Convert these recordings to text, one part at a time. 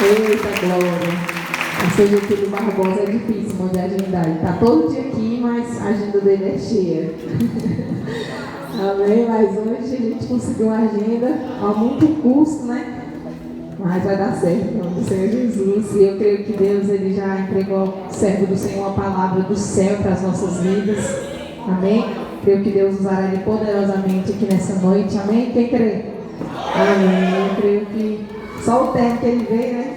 Eita glória! O seu Getúlio Barbosa é difícil de agendar. Ele está todo dia aqui, mas a agenda dele é cheia. Amém? Mas hoje a gente conseguiu uma agenda a muito custo, né? Mas vai dar certo, em nome do Senhor Jesus. E eu creio que Deus ele já entregou ao servo do Senhor a palavra do céu para as nossas vidas. Amém? Creio que Deus usará ele poderosamente aqui nessa noite. Amém? Quem crê? Amém. Eu creio que só o terno que ele veio, né?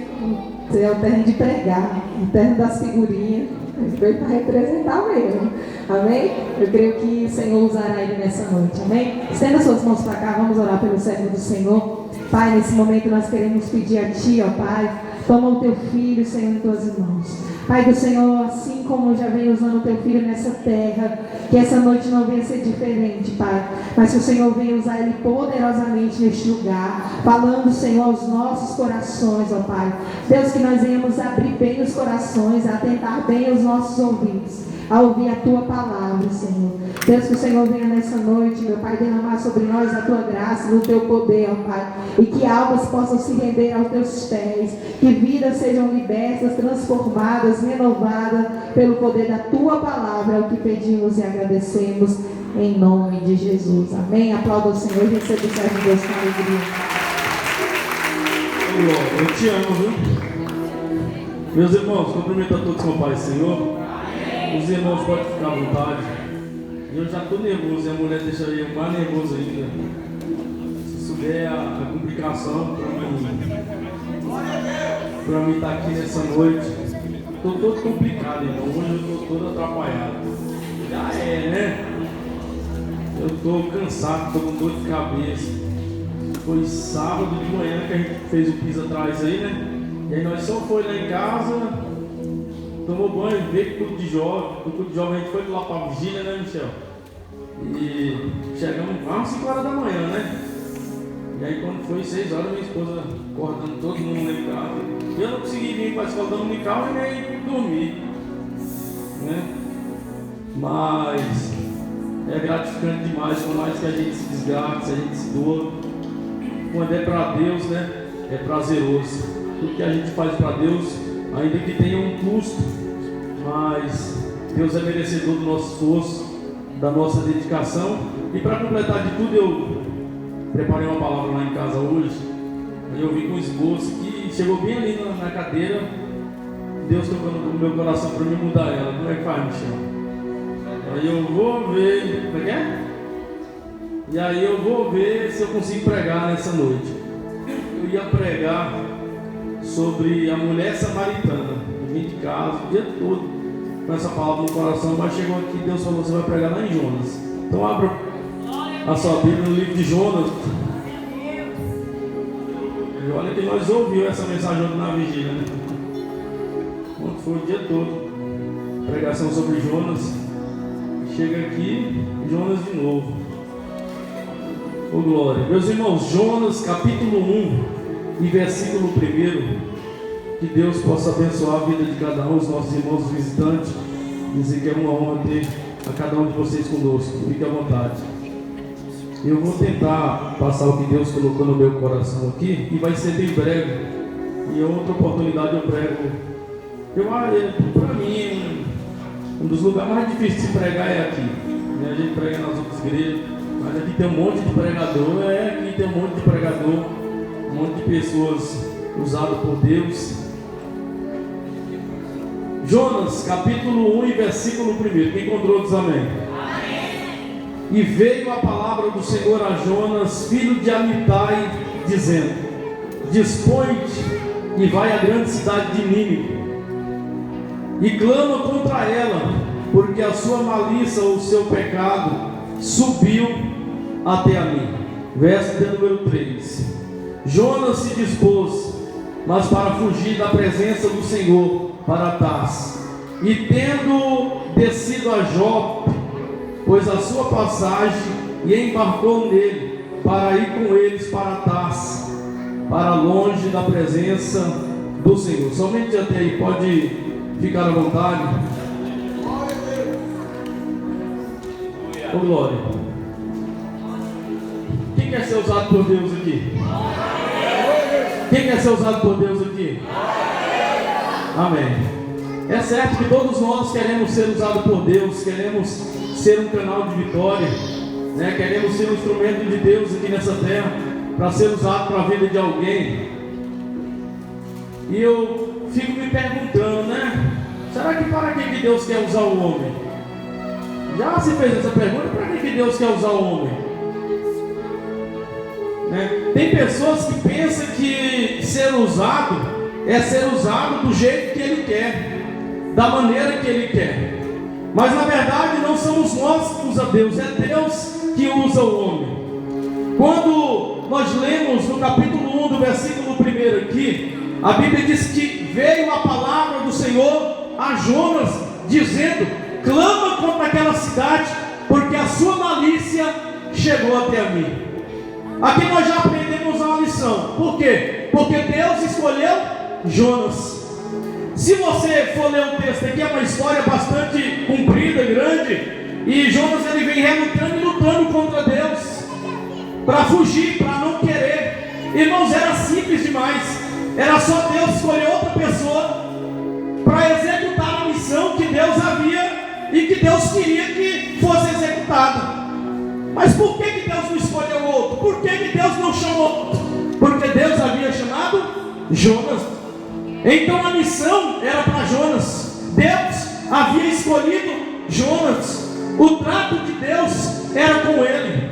É o terno de pregar, o terno das figurinhas. Ele veio para representar mesmo. Amém? Eu creio que o Senhor usará ele nessa noite. Amém? Estenda suas mãos para cá, vamos orar pelo servo do Senhor. Pai, nesse momento nós queremos pedir a Ti, ó Pai, toma o Teu Filho, Senhor, em Tuas mãos. Pai do Senhor, assim como já vem usando o Teu Filho nessa terra, que essa noite não venha ser diferente, Pai, mas que o Senhor venha usar Ele poderosamente neste lugar, falando, Senhor, aos nossos corações, ó Pai. Deus, que nós venhamos abrir bem os corações, atentar bem os nossos ouvidos, a ouvir a Tua palavra, Senhor. Deus, que o Senhor venha nessa noite, meu Pai, derramar sobre nós a Tua graça e o Teu poder, ó Pai, e que almas possam se render aos Teus pés, que vidas sejam libertas, transformadas, renovadas pelo poder da Tua palavra, é o que pedimos e agradecemos em nome de Jesus. Amém? Aplauda o Senhor e receba o servo de Deus com alegria. Eu te amo, viu? Meus irmãos, cumprimento a todos com o Pai e Senhor. Os irmãos podem ficar à vontade. Eu já estou nervoso e a mulher deixa eu mais nervoso ainda. Se souber a complicação para mim estar aqui nessa noite, estou todo complicado, irmão. Hoje eu estou todo atrapalhado. Já é, né? Eu estou cansado, estou com dor de cabeça. Foi sábado de manhã que a gente fez o piso atrás aí, né? E aí nós só foi lá em casa, tomou banho, veio pro culto de jovem. Do culto de jovem a gente foi lá para a vigília, né, Michel? E chegamos às 5 horas da manhã, né? E aí quando foi 6 horas, minha esposa acordando todo mundo lá em casa. E eu não consegui vir para a escola dominical e nem dormir, né? Mas é gratificante demais, por mais que a gente se desgaste, a gente se doa. Quando é para Deus, né? É prazeroso. Tudo que a gente faz para Deus, ainda que tenha um custo, mas Deus é merecedor do nosso esforço, da nossa dedicação. E para completar de tudo, eu preparei uma palavra lá em casa hoje. Aí eu vi com esboço que chegou bem ali na cadeira. Deus tocando no meu coração para me mudar ela. Como é que faz, Michel? Aí eu vou ver. Como é que é? E aí eu vou ver se eu consigo pregar nessa noite. Eu ia pregar sobre a mulher samaritana. Eu vim de casa o dia todo com essa palavra no coração, mas chegou aqui, Deus falou, você vai pregar lá em Jonas. Então abra a sua Bíblia no livro de Jonas. E olha que nós ouvimos essa mensagem ontem na vigília, né? Ontem foi o dia todo. Pregação sobre Jonas. Chega aqui, Jonas de novo. Ô glória. Meus irmãos, Jonas capítulo 1 e versículo 1. Que Deus possa abençoar a vida de cada um, os nossos irmãos visitantes. Dizer que é uma honra ter a cada um de vocês conosco. Fique à vontade. Eu vou tentar passar o que Deus colocou no meu coração aqui, e vai ser bem breve. E outra oportunidade eu prego. Para mim, um dos lugares mais difíceis de se pregar é aqui. A gente prega nas outras igrejas, mas aqui tem um monte de pregador. Aqui tem um monte de pregador, um monte de pessoas usadas por Deus. Jonas, capítulo 1 e versículo 1. Quem encontrou diz amém. Amém. E veio a palavra do Senhor a Jonas, filho de Amitai, dizendo: dispõe-te e vai à grande cidade de Nínive, e clama contra ela, porque a sua malícia ou o seu pecado subiu até a mim. Verso de número 3. Jonas se dispôs, mas para fugir da presença do Senhor, para Tarsis, e tendo descido a Jope, pôs a sua passagem e embarcou nele, para ir com eles para Tarsis, para longe da presença do Senhor. Somente até aí, pode ficar à vontade. Ô glória. Quem quer ser usado por Deus aqui? quer ser usado por Deus aqui? Amém. É certo que todos nós queremos ser usados por Deus, queremos ser um canal de vitória, né? Queremos ser um instrumento de Deus aqui nessa terra, para ser usado para a vida de alguém. E eu fico me perguntando, né? Será que para que Deus quer usar o homem? Já se fez essa pergunta, para que Deus quer usar o homem? Né? Tem pessoas que pensam que ser usado é ser usado do jeito que Ele quer, da maneira que Ele quer. Mas na verdade não somos nós que usa Deus, é Deus que usa o homem. Quando nós lemos no capítulo 1 do versículo 1 aqui, a Bíblia diz que veio a palavra do Senhor a Jonas, dizendo: clama contra aquela cidade, porque a sua malícia chegou até mim. Aqui nós já aprendemos uma lição. Por quê? Porque Deus escolheu Jonas. Se você for ler o texto aqui, é uma história bastante comprida, grande. E Jonas ele vem relutando e lutando contra Deus, para fugir, para não querer. Irmãos, era simples demais. Era só Deus escolher outra pessoa para executar a missão que Deus havia e que Deus queria que fosse executada. Mas por que Deus não escolheu outro? Por que Deus não chamou outro? Porque Deus havia chamado Jonas. Então a missão era para Jonas. Deus havia escolhido Jonas. O trato de Deus era com ele.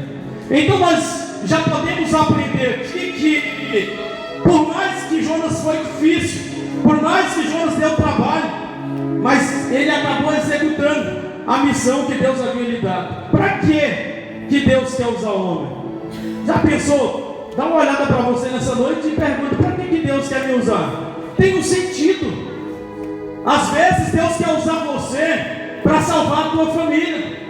Então nós já podemos aprender aqui que, por mais que Jonas foi difícil, por mais que Jonas deu trabalho, mas ele acabou executando a missão que Deus havia lhe dado. Para que Deus quer usar o homem? Já pensou? Dá uma olhada para você nessa noite e pergunta: para que Deus quer me usar? Tem um sentido. Às vezes Deus quer usar você para salvar a tua família.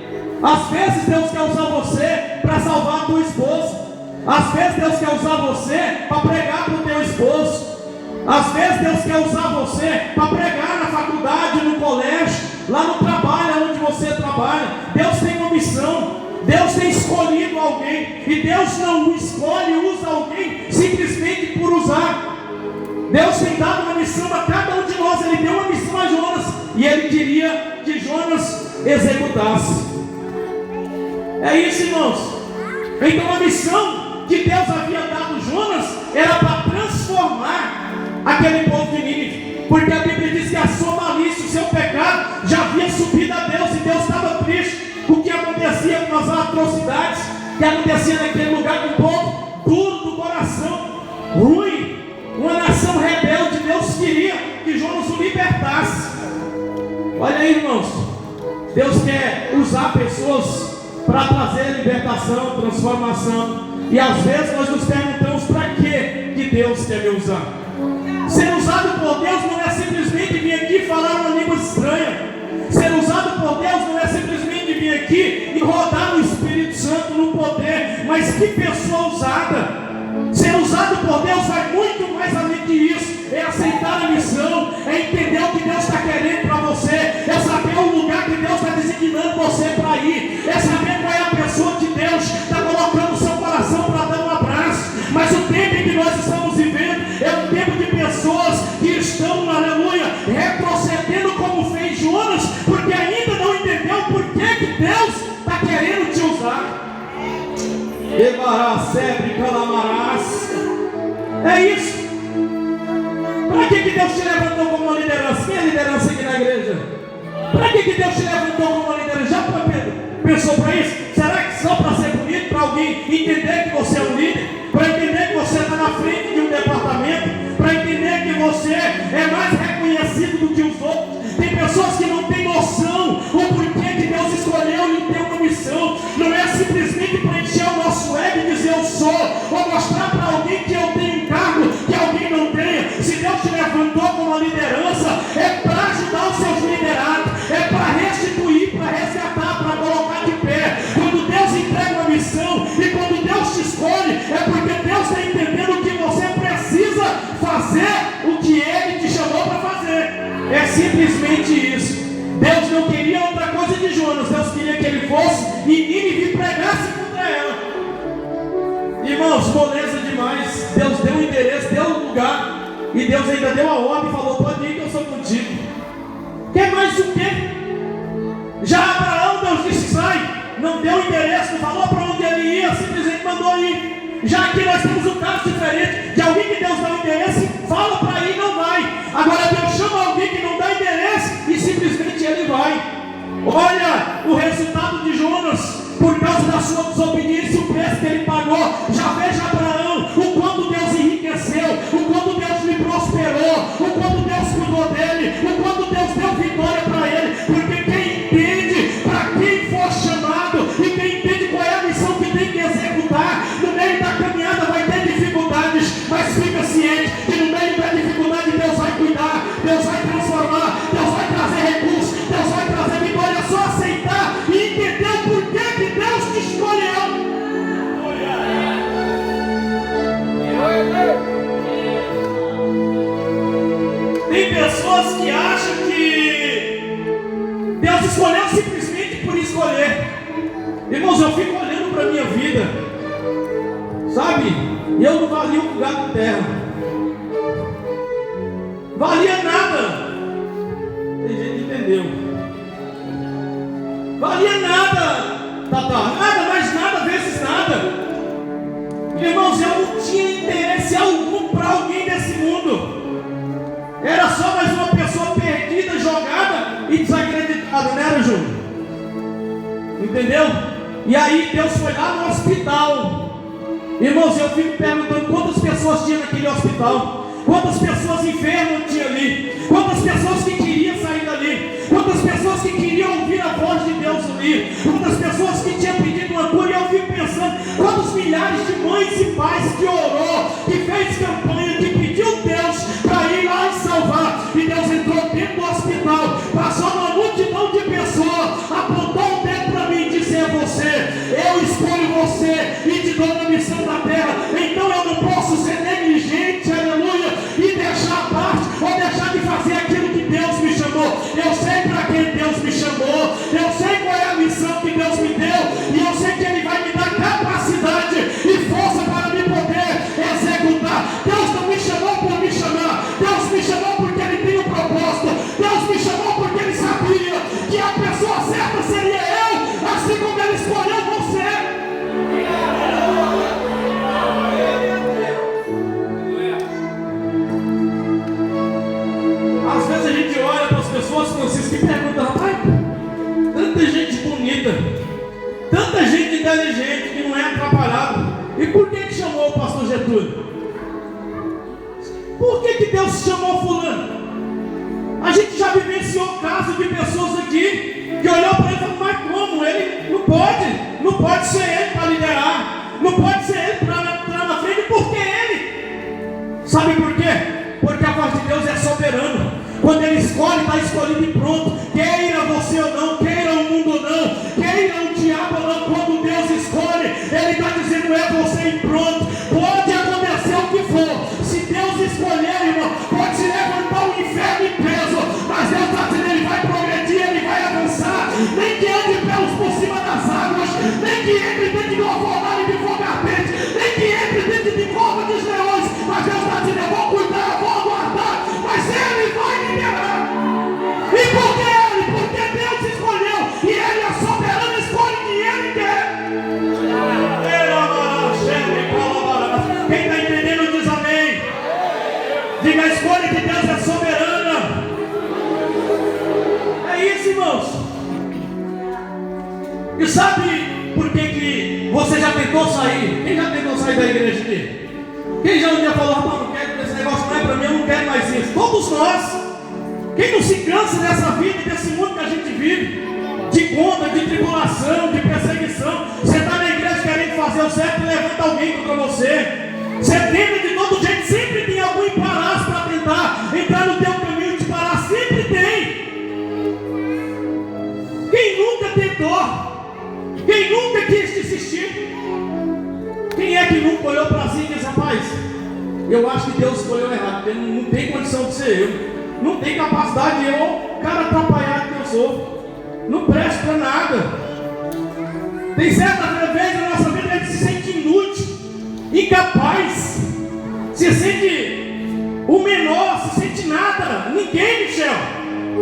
Às vezes Deus quer usar você para salvar a tua esposa. Às vezes Deus quer usar você para pregar para o teu esposo. Às vezes Deus quer usar você para pregar na faculdade, no colégio, lá no trabalho onde você trabalha. Deus tem uma missão. Deus tem escolhido alguém. E Deus não escolhe e usa alguém simplesmente por usar. Deus tem dado uma missão a cada um de nós. Ele deu uma missão a Jonas, e Ele queria que Jonas executasse. É isso, irmãos. Então a missão que Deus havia dado a Jonas era para transformar aquele povo de Nínive. Porque a Bíblia diz que a sua malícia, o seu pecado já havia subido a Deus, e Deus estava triste com o que acontecia com as atrocidades que acontecia naquele lugar, com o povo duro do coração, ruim, uma nação rebelde. Deus queria que Jonas o libertasse. Olha aí, irmãos, Deus quer usar pessoas para trazer libertação, transformação. E às vezes nós nos perguntamos: para que Deus quer me usar? Ser usado por Deus não é simplesmente vir aqui falar uma língua estranha. Ser usado por Deus não é simplesmente vir aqui e rodar no Espírito Santo no poder. Mas que pessoa usada! Ser usado por Deus vai muito mais além disso. É aceitar a missão, é entender o que Deus está querendo para você, é saber o lugar que Deus está designando você para ir, é saber qual é a pessoa que Deus está colocando no seu coração para dar um abraço. Mas o tempo em que nós estamos vivendo é um tempo de pessoas que estão, aleluia, retrocedendo como fez Jonas, porque ainda não entendeu por que Deus está querendo te usar. É isso. Para que Deus te levantou como uma liderança? Quem é liderança aqui na igreja? Para que Deus te levantou como uma liderança? Já pensou para isso? Será que só para ser bonito, para alguém entender que você é um líder? Para entender que você está na frente de um departamento? Para entender que você é mais reconhecido do que os outros? Tem pessoas que não têm noção o porquê que Deus escolheu e tem uma missão. Não é simplesmente para encher o nosso ego e dizer eu sou, ou mostrar para alguém que eu tenho um cargo que alguém não tenha. Se Deus te levantou como uma liderança, é para ajudar os seus liderados, é para restituir, para resgatar, para colocar de pé. Quando Deus entrega uma missão e quando Deus te escolhe, é porque Deus está entendendo que você precisa fazer o que Ele te chamou para fazer. É simplesmente isso. Deus não queria outra coisa de Jonas. Deus queria que ele fosse e Nínive pregasse contra ela. Irmãos, moleza demais. Deus deu o endereço, deu o lugar, Deus ainda deu a ordem e falou: pode ir que eu sou contigo. Quer mais o quê? Já Abraão, Deus disse: sai. Não deu endereço, não falou para onde ele ia, simplesmente mandou ir. Já aqui nós temos um caso diferente de alguém que Deus dá o endereço, fala para ir e não vai. Agora Deus chama alguém que não dá endereço e simplesmente ele vai. Olha o resultado de Jonas, por causa da sua desobediência, o preço que ele pagou. Já veja Abraão, o quanto Deus enriqueceu, o quanto Deus lhe prosperou, o quanto Deus cuidou dele, o quanto Deus deu vitória para ele. Porque quem entende para quem for chamado e quem entende qual é a missão que tem que executar, no meio da caminhada vai ter dificuldades, mas fica ciente que no meio da dificuldade Deus vai cuidar, Deus vai transformar, Deus vai trazer recursos, Deus vai trazer vitória. É só aceitar e entender o porquê que Deus te escolheu. Tem pessoas que acham que Deus escolheu simplesmente por escolher. Irmãos, eu fico olhando para a minha vida, sabe? Eu não valia um lugar na terra, valia nada. Tem gente que entendeu. Valia nada, nada, mais nada, vezes nada. Irmãos, eu não tinha interesse algum para alguém desse mundo. Era só mais uma pessoa perdida, jogada e desacreditada, não era, Júnior? Entendeu? E aí Deus foi lá no hospital. Irmãos, eu fico perguntando quantas pessoas tinha naquele hospital, quantas pessoas enfermas tinha ali, quantas pessoas que queriam sair dali, quantas pessoas que queriam ouvir a voz de Deus ali, quantas pessoas que tinham pedido uma cura. E eu fico pensando, quantos milhares de mães e pais que orou, que fez campanha, que pediu Deus para ir lá e salvar, e Deus entrou dentro do hospital, passou uma multidão de pessoas, apontou o dedo para mim e disse: é você, eu escolho você e te dou uma missão na terra. Então eu não posso ser negligente, aleluia, e deixar a parte, ou deixar de fazer aquilo que Deus me chamou. Eu sei para quem Deus me chamou, eu sei qual é a missão que Deus me deu, e eu sei que Ele vai me dar capacidade e força para me poder executar. Deus não me chamou por me chamar, Deus me chamou porque Ele tem um propósito, Deus me chamou porque Ele sabia que a pessoa certa seria eu, assim como Ele escolheu você. Às vezes a gente olha para as pessoas, Francisco, e pergunta: rapaz, tanta gente bonita, tanta gente inteligente que não é atrapalhado, e por que chamou o pastor Getúlio? Por que Deus chamou fulano? A gente já vivenciou casos de pessoas aqui que olhou para ele e falou: mas como? Ele não pode ser ele para liderar, não pode ser ele para entrar na frente. Por que ele? Sabe por quê? Porque a voz de Deus é soberana. Quando Ele escolhe, está escolhido e pronto. Queira você ou não, queira o mundo ou não, queira o diabo ou não, quando Deus escolhe, Ele está dizendo: é você e pronto. Pode acontecer o que for. Se Deus escolher, irmão, pode se levantar o inferno em peso, mas Deus está dizendo: Ele vai progredir, Ele vai avançar. Nem que ande pelos por cima das águas, nem que entre dentro de uma fornalha de fogo ardente, nem que entre dentro de cova dos leões, mas Deus está dizendo: eu vou cuidar, eu vou aguardar, mas Ele vai liberar. E por que Ele? Porque Deus escolheu, e Ele é soberano, escolhe quem Ele quer. Quem está entendendo diz amém. Diga: a escolha de Deus é soberana. É isso, irmãos. E sabe por que você já tentou sair? Quem já tentou sair da igreja aqui? Quem já um dia falou: rapaz, não quero, esse negócio não é para mim, eu não quero mais isso? Todos nós. Quem não se cansa dessa vida, desse mundo que a gente vive, de conta, de tribulação, de perseguição? Você está na igreja querendo fazer o certo e levanta alguém contra você. Você tenta de todo jeito, sempre tem algum embaraço para tentar entrar no teu caminho e te parar, sempre tem. Quem nunca tentou? Quem nunca quis desistir? Quem é que nunca olhou para si e disse: rapaz, eu acho que Deus escolheu errado, porque não tem condição de ser eu, não tem capacidade, eu, cara atrapalhado que eu sou, não presto para nada. Tem certa vez na nossa vida a gente se sente inútil, incapaz, se sente O menor se sente nada, ninguém, Michel.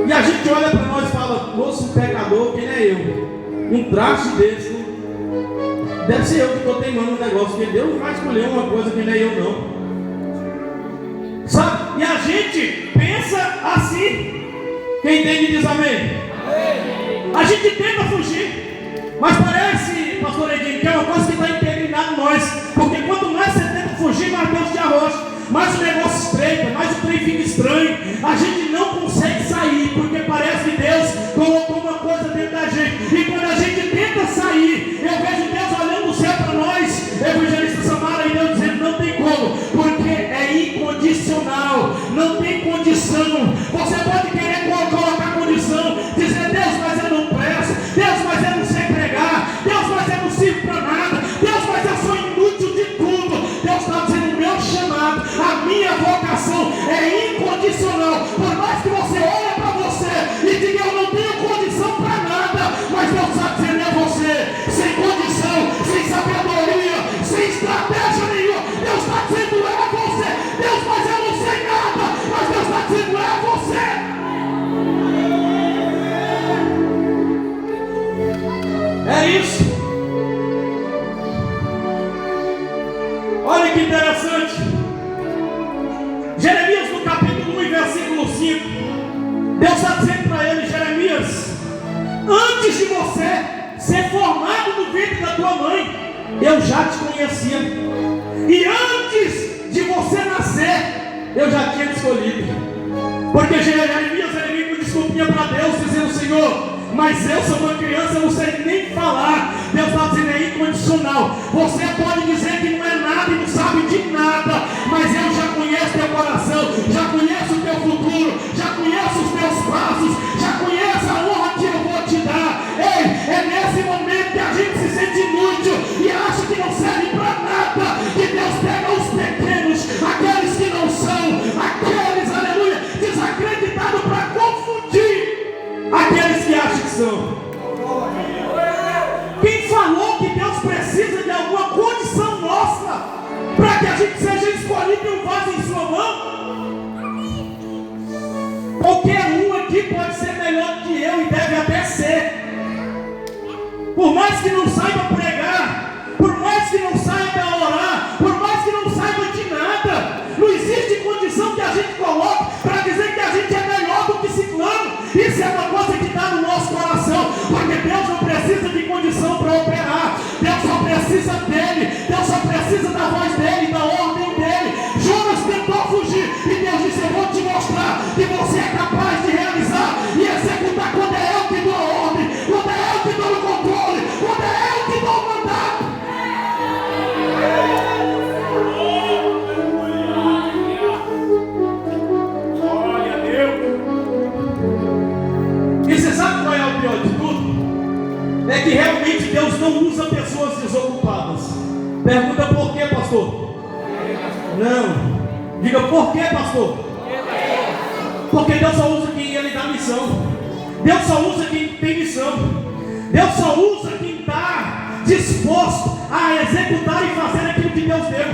E a gente olha para nós e fala: moço, um pecador, quem é eu? Um traste desse, né? Deve ser eu que estou teimando um negócio, porque Deus não vai escolher uma coisa que nem eu não. Sabe? E a gente pensa assim. Quem entende diz amém. A gente tenta fugir, mas parece, pastor Edinho, que é uma coisa que está impregnada em nós. Porque quanto mais você tenta fugir, mais Deus te arrocha, mais o negócio estreita, mais o trem fica estranho. A gente não consegue sair, porque parece que Deus colocou uma coisa dentro da gente. E quando a gente tenta sair, eu vejo Deus olhando do céu para nós, evangelista Samara, e Deus dizendo: não tem como, porque é incondicional, não tem condição. Você pode querer colocar condição, dizer: Deus, mas eu não presto, Deus, mas eu não sei pregar, Deus, mas eu não sirvo para nada, Deus, mas eu sou inútil de tudo. Deus está dizendo: o meu chamado, a minha vocação é incondicional. Por mais que você olhe para você e diga: eu não tenho condição para nada, mas Deus está dizendo: é você, sem condição, sem sabedoria, sem estratégia nenhuma. Deus está dizendo: é você. Deus, mas eu não sei nada, mas Deus está dizendo: é você. É isso. Olha que interessante. Jeremias, no capítulo 1, versículo 5, Deus está dizendo para ele: Jeremias, antes de você ser formado no ventre da tua mãe, eu já te conhecia. E antes de você nascer, eu já tinha te escolhido. Porque Jeremias era meio com desculpinha para Deus, dizendo: Senhor, mas eu sou uma criança, eu não sei nem falar. Deus está dizendo: é incondicional. Você pode dizer que não é nada e não sabe de nada, mas eu já conheço teu coração, já conheço o teu futuro, já conheço os teus passos, já conheço a honra que eu vou te dar. Ei, é nesse momento que a gente se sente inútil e acha que não serve para nada, que Deus pega os pequenos, aqueles que não são, aqueles, aleluia, desacreditados, para confundir aqueles que acham que são. Quem falou que Deus precisa de alguma condição nossa para que a gente seja escolhido e um vaso em sua mão? Qualquer um aqui pode ser melhor do que eu, e deve até ser. Por mais que não saiba pregar, por mais que não saiba orar, por mais que não saiba de nada, não existe condição que a gente coloque para dizer que a gente é melhor do que ciclano. Isso é uma coisa que está no nosso coração, porque Deus não precisa de condição para operar. Deus só precisa dele, Deus só precisa da voz dele, da ordem dele. Jonas tentou fugir e Deus disse: eu vou te mostrar que você é capaz de realizar e executar quando é eu que dou a ordem, quando é eu que dou o controle, quando é eu que dou o mandato. Glória a Deus. E você sabe qual é o pior de tudo? É que realmente Deus não usa pessoas desocupadas. Pergunta: por quê, pastor? Não. Diga: por quê, pastor? Porque Deus só usa quem Ele dá missão. Deus só usa quem tem missão. Deus só usa quem está disposto a executar e fazer aquilo que Deus deu.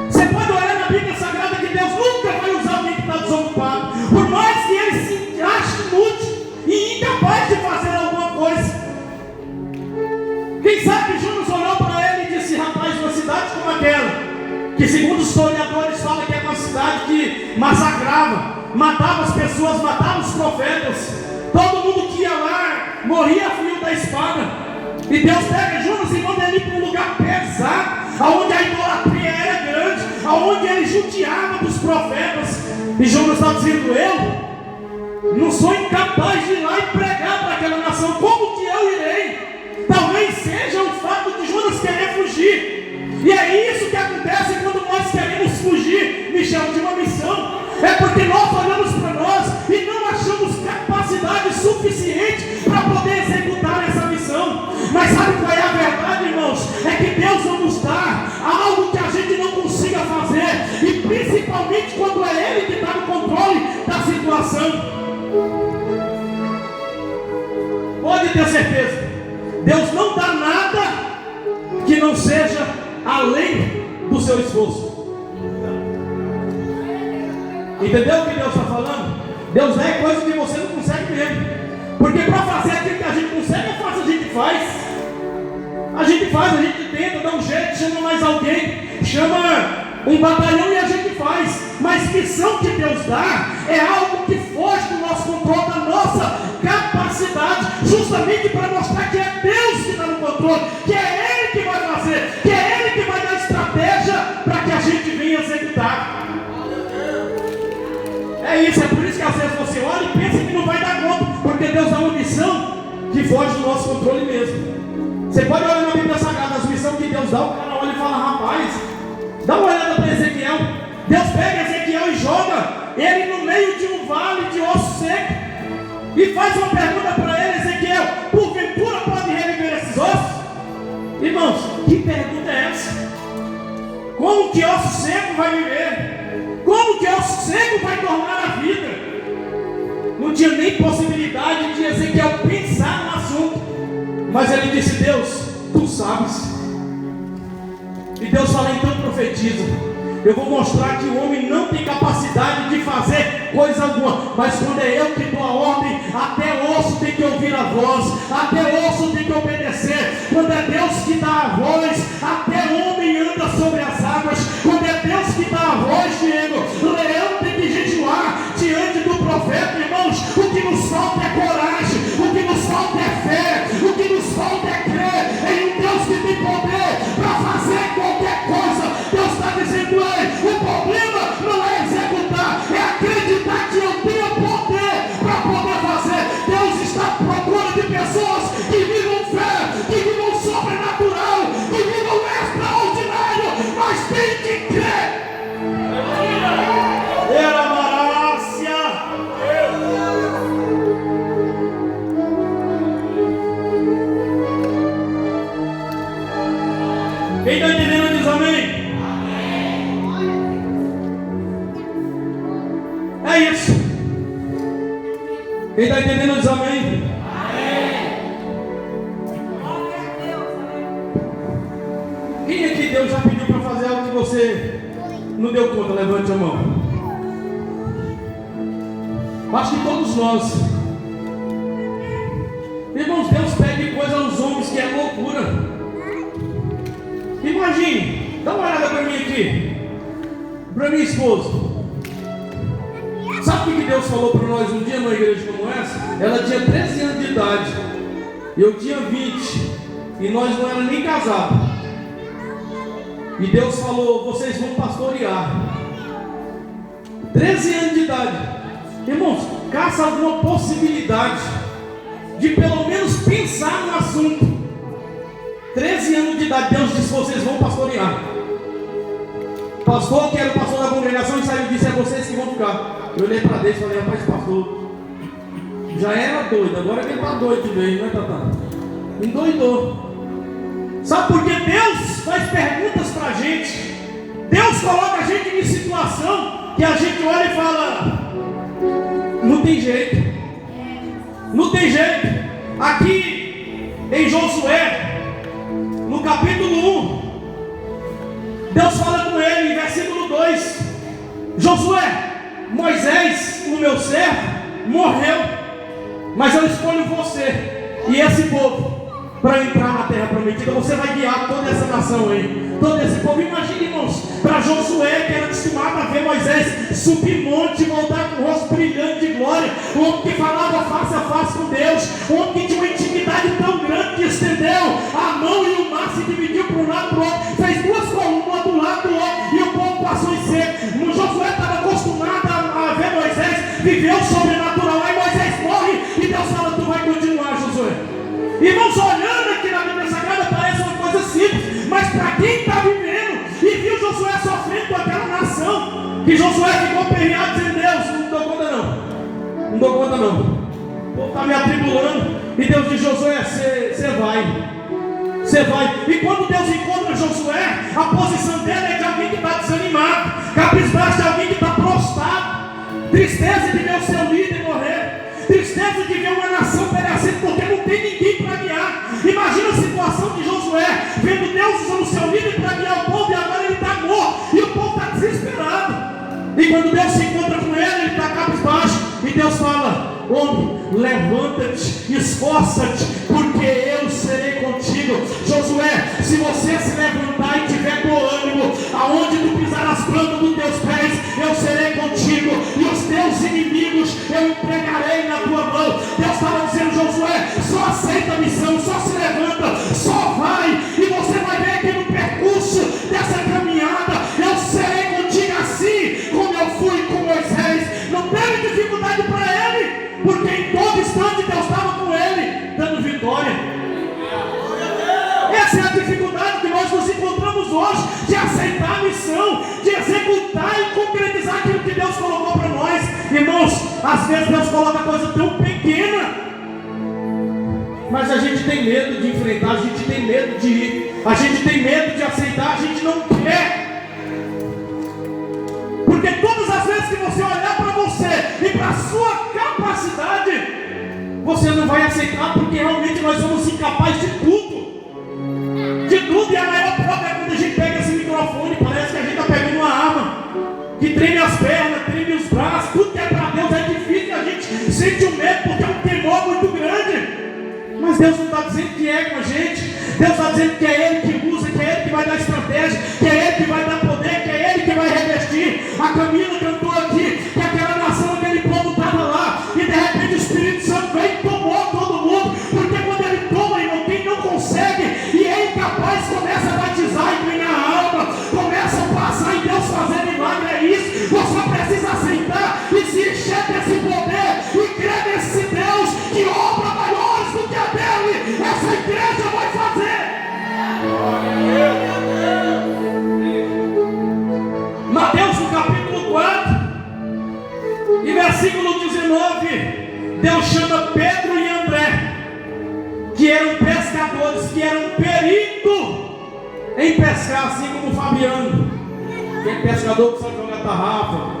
Você pode olhar na Bíblia Sagrada que Deus nunca vai usar alguém que está desocupado, por mais que ele se ache inútil e incapaz de fazer alguma coisa. Quem sabe Jonas olhou para ele e disse: rapaz, uma cidade como aquela, que segundo os historiadores falam que é uma cidade que massacrava, matava as pessoas, matava os profetas, todo mundo que ia lá morria a fio da espada. E Deus pega Jonas e manda ele para um lugar pesado, onde a idolatria era grande, onde ele judiava dos profetas. E Jonas está dizendo: eu não sou incapaz de ir lá e pregar para aquela nação. Como que eu irei? Talvez seja o fato de Jonas querer fugir. E é isso que acontece quando nós queremos fugir, Michel, de uma missão. É porque nós olhamos para nós e não achamos capacidade suficiente para poder executar essa missão. Mas sabe qual é a verdade, irmãos? É que Deus não nos dá algo que a gente não consiga fazer, e principalmente quando é Ele que está no controle da situação. Pode ter certeza, Deus não dá nada que não seja além do seu esforço. Entendeu o que Deus está falando? Deus dá coisa que você não consegue mesmo. Porque para fazer aquilo que a gente consegue é fácil, a gente faz. A gente tenta, dá um jeito, chama mais alguém, chama um batalhão e a gente faz. Mas missão que Deus dá é algo que foge do nosso controle, da nossa capacidade, justamente para mostrar que é Deus que está no controle, que é Ele que vai fazer, que é Ele que vai dar estratégia para que a gente venha executar. É isso, é por isso que às vezes você olha e pensa que não vai dar conta, porque Deus dá uma missão que foge do nosso controle mesmo. Você pode olhar na Bíblia Sagrada, as missões que Deus dá, o cara olha e fala, rapaz, dá uma olhada para Ezequiel. Deus pega Ezequiel e joga ele no meio de um vale de osso seco e faz uma pergunta para ele, Ezequiel, porventura pode reviver esses ossos? Irmãos, que pergunta é essa? Como que osso seco vai viver? Como que osso seco vai tornar a vida? Não tinha nem possibilidade de Ezequiel pensar no assunto. Mas ele disse, Deus, tu sabes. E Deus fala, então profetiza. Eu vou mostrar que o homem não tem capacidade de fazer coisa alguma. Mas quando é eu que dou a ordem, até o osso tem que ouvir a voz, até o osso tem que obedecer. Quando é Deus que dá a voz, até o homem anda sobre as águas. Quando é Deus que dá a voz, Diego, o leão tem que jejuar diante do profeta. Irmãos, o que nos falta é coragem, o que nos falta é fé, o que nos falta é crer em um Deus que tem poder para fazer qualquer coisa. Deus está dizendo, o problema não é executar, é acreditar que eu tenho poder para poder fazer. Deus está à procura de pessoas que vivam fé, que vivam sobrenatural, que vivam extraordinário, mas tem que crer. Era marácia. Quem está entendendo diz amém? É isso. Quem está entendendo diz amém? Quem aqui Deus já pediu para fazer algo que você não deu conta? Levante a mão. Acho que todos nós. Irmãos, Deus pede coisa aos homens que é loucura. Imagine, dá uma olhada para mim aqui, para minha esposa. Sabe o que Deus falou para nós um dia numa igreja como essa? Ela tinha 13 anos de idade, eu tinha 20, e nós não éramos nem casados. E Deus falou, vocês vão pastorear. 13 anos de idade. Irmãos, caça alguma possibilidade de pelo menos pensar no assunto. 13 anos de idade, Deus disse, vocês vão pastorear. Pastor, que era o pastor da congregação, e saiu e disse, é vocês que vão ficar. Eu olhei para Deus e falei, rapaz, pastor, já era doido, agora que ele está doido de vez, né, Tatá? Endoidou. Sabe por que Deus faz perguntas para a gente? Deus coloca a gente em situação que a gente olha e fala, não tem jeito. Não tem jeito. Aqui em Josué, no capítulo 1, Deus fala com ele em versículo 2: Josué, Moisés, o meu servo, morreu, mas eu escolho você e esse povo para entrar na terra prometida. Você vai guiar toda essa nação aí, todo esse povo. Imagine, irmãos, para Josué, que era acostumado a ver Moisés subir monte e voltar com o rosto brilhante de glória, um homem que falava face a face com Deus, um homem que tinha uma intimidade tão grande que estendeu a mão e o mar se dividiu para um lado e para o outro, fez duas colunas do lado do outro e o povo passou em seco. Josué estava acostumado a ver Moisés, viveu o sobrenatural, aí Moisés morre e Deus fala, tu vai continuar, Josué. Irmãos, olhando aqui na Bíblia Sagrada parece uma coisa simples, mas para quem está vivendo e viu Josué sofrendo com aquela nação, que Josué ficou perreado dizendo, Deus, não dou conta não, não dou conta não, o povo está me atribulando. E Deus diz, Josué, você vai. Você vai. E quando Deus encontra Josué, a posição dele é de alguém que está desanimado, cabisbaixo, de alguém que está prostrado, tristeza de ver o seu líder morrer, tristeza de ver uma nação perecendo porque não tem ninguém para guiar. Imagina a situação de Josué, vendo Deus usando o seu líder para guiar o povo e agora ele está morto e o povo está desesperado. E quando Deus se encontra com ele está cabisbaixo. E Deus fala: homem, levanta-te, esforça-te, porque eu serei contigo. Josué, se você se levantar e tiver com ânimo, aonde tu pisar as plantas dos teus pés, eu serei contigo, e os teus inimigos eu entregarei na tua mão. Deus estava dizendo: Josué, só aceita a missão, só se levanta, só vai, e você vai ver que no percurso dessa caminhada eu serei contigo, assim como eu fui com Moisés. Não teve dificuldade para ele, porque em todo instante Deus estava com ele, dando vitória. Essa é a dificuldade que nós nos encontramos hoje, de aceitar a missão, de executar e concretizar aquilo que Deus colocou para nós. Irmãos, às vezes Deus coloca coisa tão pequena, mas a gente tem medo de enfrentar, a gente tem medo de ir, a gente tem medo de aceitar, a gente não quer. Porque todas as vezes que você olhar para você e para a sua capacidade, você não vai aceitar, porque realmente nós somos incapazes de tudo. De tudo. E a maior prova é quando a gente pega esse microfone, parece que a gente está pegando uma arma, que treme as pernas, treme os braços. Tudo que é para Deus é difícil, a gente sente um medo, porque é um temor muito grande. Mas Deus não está dizendo que é com a gente. Deus está dizendo que é Ele que usa, que é Ele que vai dar estratégia, que é Ele que vai dar poder, que é Ele que vai revestir. A Camila cantou aqui que aquela nação, aquele povo estava lá, e de repente o Espírito Santo veio e tomou todo mundo. Porque quando Ele toma, irmão, quem não consegue e é incapaz começa a batizar e ganhar a alma, começa a passar em Deus fazer milagre. É isso. Você precisa aceitar e se encher desse poder e crer nesse Deus que obra maiores do que a dele. Essa igreja vai fazer. Mateus no capítulo 4 e versículo 19, Deus chama Pedro e André, que eram pescadores, que eram peritos em pescar, assim como o Fabiano, que é pescador que sabe jogar tarrafa,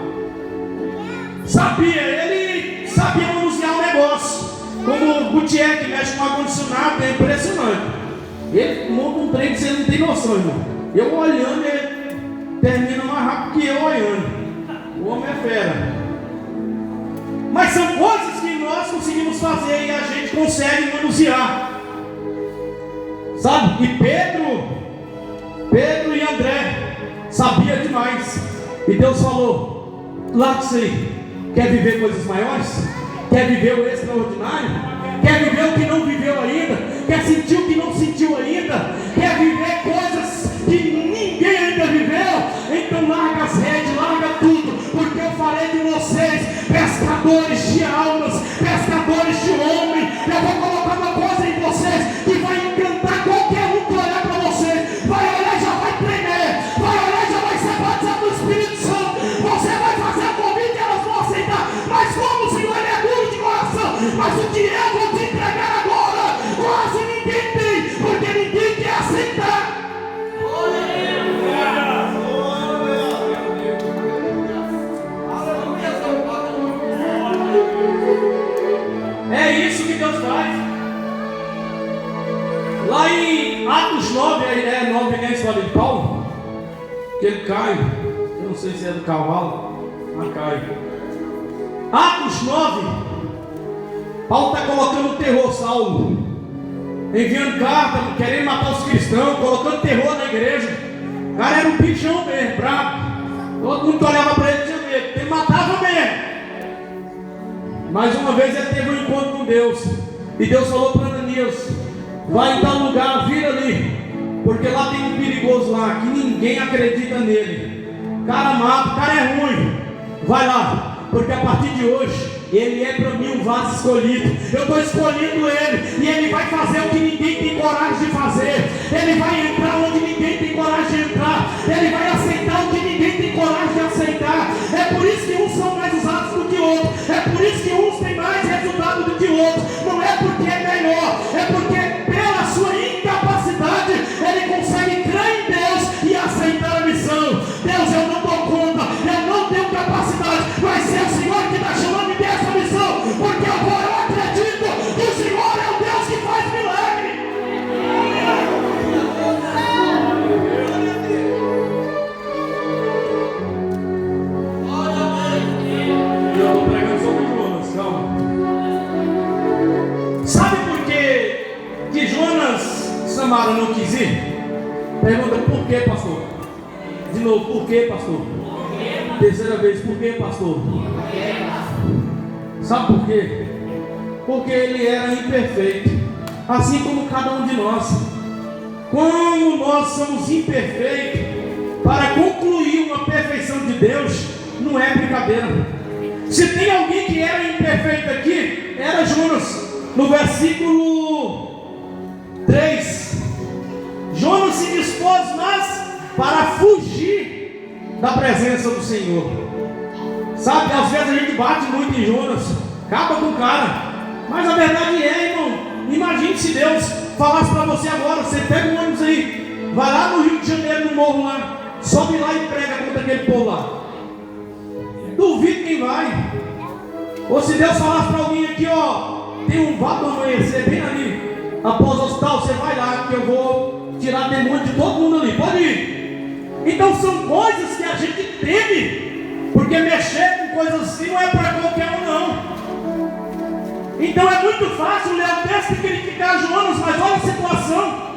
ele sabia manusear o negócio, como o Gutierrez, que mexe com ar-condicionado, é impressionante. Ele monta um trem que você não tem noção, irmão. Eu olhando, ele termina mais rápido que eu olhando. O homem é fera. Mas são coisas que nós conseguimos fazer e a gente consegue manusear, sabe? E Pedro e André sabia demais. E Deus falou: larga isso aí. Quer viver coisas maiores? Quer viver o extraordinário? Quer viver o que não viveu ainda? Quer sentir o que não sentiu ainda? Quer viver coisas que ninguém ainda viveu? Então larga as redes, larga tudo, porque eu farei de vocês pescadores de almas, pescadores de homem. Eu vou colocar uma coisa em vocês que vai encantar qualquer um que olhar para vocês. Vai olhar e já vai tremer, vai olhar e já vai ser batizado no Espírito Santo. Você vai fazer a convite e elas vão aceitar. Mas como, Senhor, ele é duro de coração. Mas o que eu vou te entregar agora, quase ninguém tem, porque ninguém quer aceitar. É isso que Deus faz. Lá em Atos 9, aí é 9, né, a história de Paulo, que ele cai, eu não sei se é do cavalo, mas cai. Atos 9, Paulo está colocando terror, Saulo, enviando carta, querendo matar os cristãos, colocando terror na igreja. O cara era um bichão mesmo, bravo. Todo mundo que olhava para ele tinha medo, ele matava mesmo. Mais uma vez ele teve um encontro com Deus, e Deus falou para Ananias: vai em tal lugar, vira ali, porque lá tem um perigoso lá, que ninguém acredita nele. O cara mata, o cara é ruim. Vai lá, porque a partir de hoje ele é para mim um vaso escolhido. Eu estou escolhendo ele, e ele vai fazer o que ninguém tem coragem de fazer. Ele vai entrar onde ninguém tem coragem de entrar. Ele vai aceitar o que ninguém tem coragem de aceitar. É por isso que uns são mais usados do que outros. É por isso que uns têm mais resultado do que outros. Não é porque é melhor, é porque pela sua incapacidade ele consegue crer em Deus e aceitar a missão. Deus, eu não dou conta, eu não tenho capacidade, mas se é o Senhor que está chamando dessa missão, porque eu acredito que o Senhor é o Deus que faz milagre. 15? Pergunta, por que, pastor? De novo, por que, pastor? Terceira vez, por que, pastor? Sabe por quê? Porque ele era imperfeito, assim como cada um de nós. Como nós somos imperfeitos, para concluir uma perfeição de Deus, não é brincadeira. Se tem alguém que era imperfeito aqui, era Jonas. No versículo 3, Jonas se dispôs mais para fugir da presença do Senhor. Sabe, às vezes a gente bate muito em Jonas, acaba com o cara. Mas a verdade é, irmão, imagine se Deus falasse para você agora, você pega um ônibus aí, vai lá no Rio de Janeiro, no morro lá, sobe lá e prega contra aquele povo lá. Duvido quem vai. Ou se Deus falasse para alguém aqui, ó, tem um vá do amanhecer bem ali, após o hospital, você vai lá, que eu vou tirar demônio de todo mundo ali, pode ir. Então são coisas que a gente teme, porque mexer com coisas assim não é para qualquer um não. Então é muito fácil ler o texto e criticar Jonas, mas olha a situação.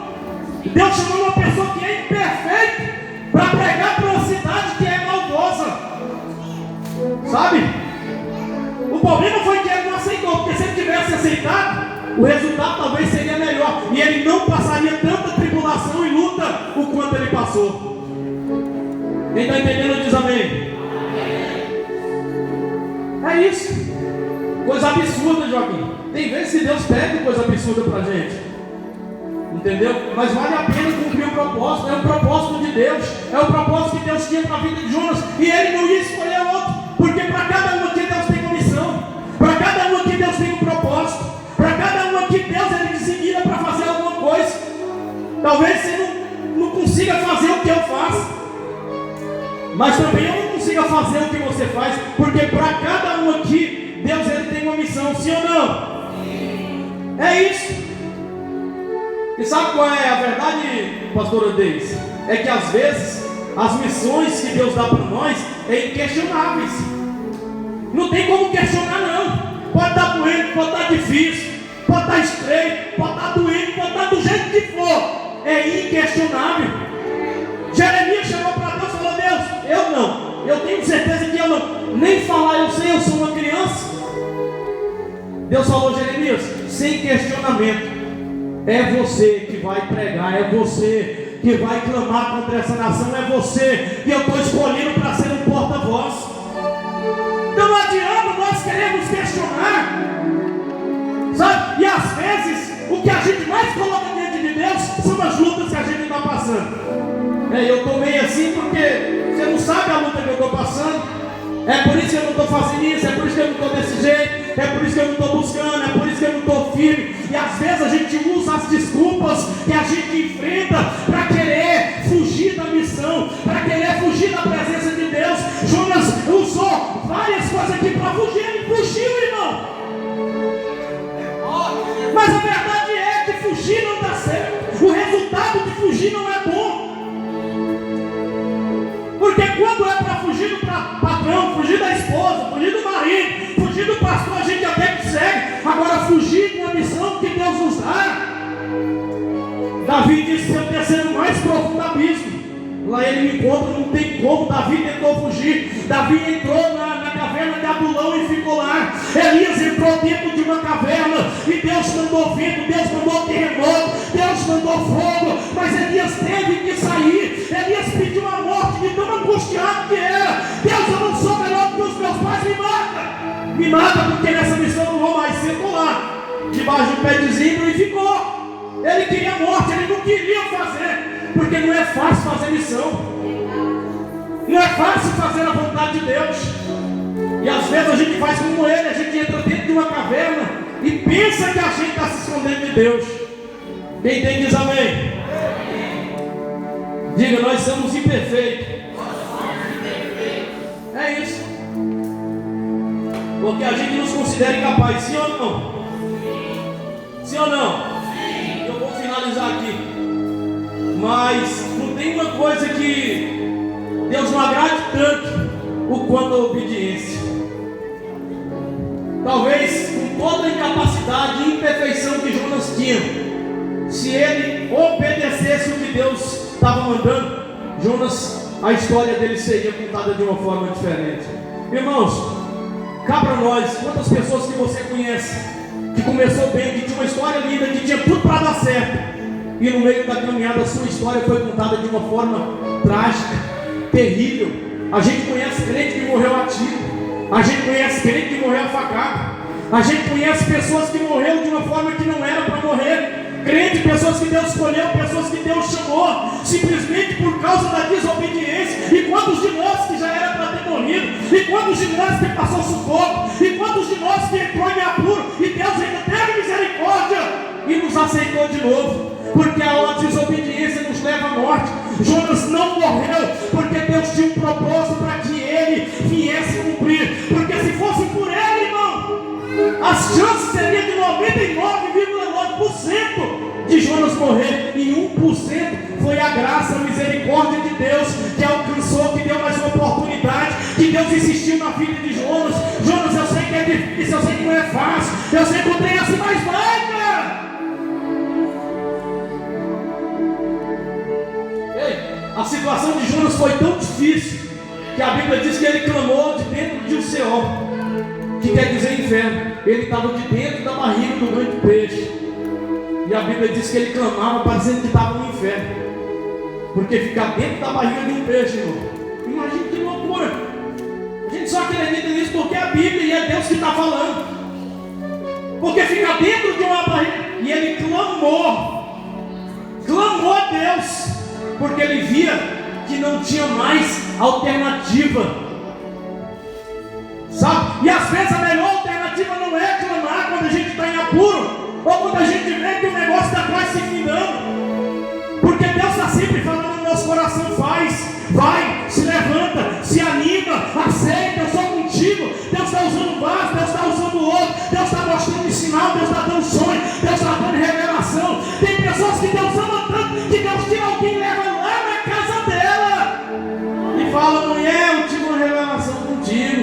Deus chamou uma pessoa que é imperfeita para pregar para uma cidade que é maldosa. Sabe? O problema foi que ele não aceitou, porque se ele tivesse aceitado, o resultado talvez seria melhor. E ele não passaria tanta tribulação e luta o quanto ele passou. Quem está entendendo diz amém. É isso. Coisa absurda, Joaquim. Tem vezes que Deus pede coisa absurda pra gente. Entendeu? Mas vale a pena cumprir o propósito. É o propósito de Deus. É o propósito que Deus tinha para a vida de Jonas. E ele não ia escolher outro. Porque para cada um aqui Deus tem uma missão. Para cada um aqui Deus tem um propósito. Para cada um aqui Deus ele designa para fazer alguma coisa. Talvez você não consiga fazer o que eu faço. Mas também eu não consiga fazer o que você faz. Porque para cada um aqui Deus ele tem uma missão, sim ou não? É isso. E sabe qual é a verdade, pastora Deise? É que às vezes as missões que Deus dá para nós é inquestionáveis. Não tem como questionar não. Pode estar doendo, pode estar difícil, pode estar estreito, pode estar doendo, pode estar do jeito que for. É inquestionável. Jeremias chegou para Deus e falou: Deus, eu não. Eu tenho certeza que eu não. Nem falar eu sei, eu sou uma criança. Deus falou: Jeremias, sem questionamento, é você que vai pregar, é você que vai clamar contra essa nação, é você que eu estou escolhendo para ser um porta-voz. Então não adianta nós queremos questionar, sabe? E às vezes o que a gente mais coloca diante de Deus são as lutas que a gente está passando. Eu estou meio assim porque você não sabe a luta que eu estou passando. É por isso que eu não estou fazendo isso, é por isso que eu não estou desse jeito, é por isso que eu não estou buscando, é por isso que eu não estou firme. E às vezes a gente usa as desculpas que a gente enfrenta para querer fugir da missão, para querer fugir da presença de Deus. Jonas usou várias coisas aqui para fugir, ele fugiu, irmão. Mas a verdade é que fugir não dá certo, o resultado de fugir não é bom. Porque quando é para fugir do patrão, fugir da esposa, fugir do marido, fugir do pastor, a gente até consegue. Agora fugir de uma missão que Deus nos dá. Davi disse: se eu descer no mais profundo abismo, lá ele me encontra, não tem como. Davi tentou fugir. Davi entrou na caverna de Adulão e ficou lá. Elias entrou dentro de uma caverna e Deus mandou vento, Deus mandou terremoto, Deus mandou fogo, mas Elias teve que sair. Elias pediu a morte de tão angustiado que era. Deus, eu não sou melhor que os meus pais, me mata porque nessa missão eu não vou mais ser. Estou lá debaixo do pé de zimbro e ficou. Ele queria morte, ele não queria fazer, porque não é fácil fazer missão, não é fácil fazer a vontade de Deus. E às vezes a gente faz como ele, a gente entra dentro de uma caverna e pensa que a gente está se escondendo de Deus. Quem tem diz amém? Diga: nós somos imperfeitos. É isso. Porque a gente nos considera incapaz, sim ou não? Sim ou não? Eu vou finalizar aqui. Mas não tem uma coisa que Deus não agrade tanto o quanto a obediência. Talvez com toda a incapacidade e imperfeição que Jonas tinha, se ele obedecesse o que Deus estava mandando, Jonas, a história dele seria contada de uma forma diferente. Irmãos, cá para nós, quantas pessoas que você conhece, que começou bem, que tinha uma história linda, que tinha tudo para dar certo, e no meio da caminhada a sua história foi contada de uma forma trágica, terrível. A gente conhece crente que morreu a tiro, a gente conhece crente que morreu a facada, a gente conhece pessoas que morreram de uma forma que não era para morrer. Crente, pessoas que Deus escolheu, pessoas que Deus chamou, simplesmente por causa da desobediência. E quantos de nós que já era para ter morrido? E quantos de nós que passou sufoco? E quantos de nós que entrou em apuro? E Deus ainda teve misericórdia e nos aceitou de novo? Porque a desobediência nos leva à morte. Jonas não morreu porque Deus tinha um propósito para que ele viesse cumprir. Porque se fosse por ele, irmão, as chances seriam de 99,9% de Jonas morrer. E 1% foi a graça, a misericórdia de Deus que alcançou, que deu mais uma oportunidade, que Deus insistiu na vida de Jonas. Jonas, eu sei que é difícil, eu sei que não é fácil, eu sei que o trem assim, mas vai, cara. A situação de Jonas foi tão difícil que a Bíblia diz que ele clamou de dentro de um Seol, que quer dizer inferno. Ele estava de dentro da barriga do grande peixe, e a Bíblia diz que ele clamava parecendo que estava no inferno, porque ficar dentro da barriga de um peixe, irmão, imagina que loucura. A gente só acredita nisso porque é a Bíblia e é Deus que está falando. Porque ficar dentro de uma barriga, e ele clamou a Deus, porque ele via que não tinha mais alternativa, sabe? E às vezes a melhor alternativa não é clamar quando a gente está em apuro, ou quando a gente vê que o negócio está quase se findando, porque Deus está sempre falando no nosso coração: vai, se levanta, se anima, aceita, eu sou contigo. Deus está usando vaso, Deus está usando outro, Deus está mostrando sinal, Deus está dando sonho, Deus está dando revelação. Tem pessoas que Deus ama tanto que Deus tira alguém e leva lá na casa dela e fala: mulher, eu tive uma revelação contigo.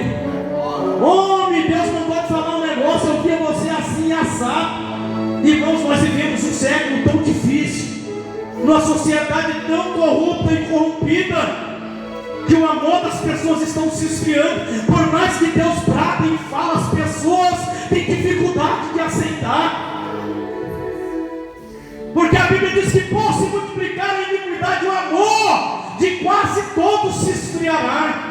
Homem, Deus mandou te falar um negócio, eu via você assim e assado. Irmãos, nós vivemos um século tão difícil, numa sociedade tão corrupta e corrompida, que o amor das pessoas estão se esfriando. Por mais que Deus trate e fala, as pessoas têm dificuldade de aceitar, porque a Bíblia diz que por se multiplicar a iniquidade, o amor de quase todos se esfriará.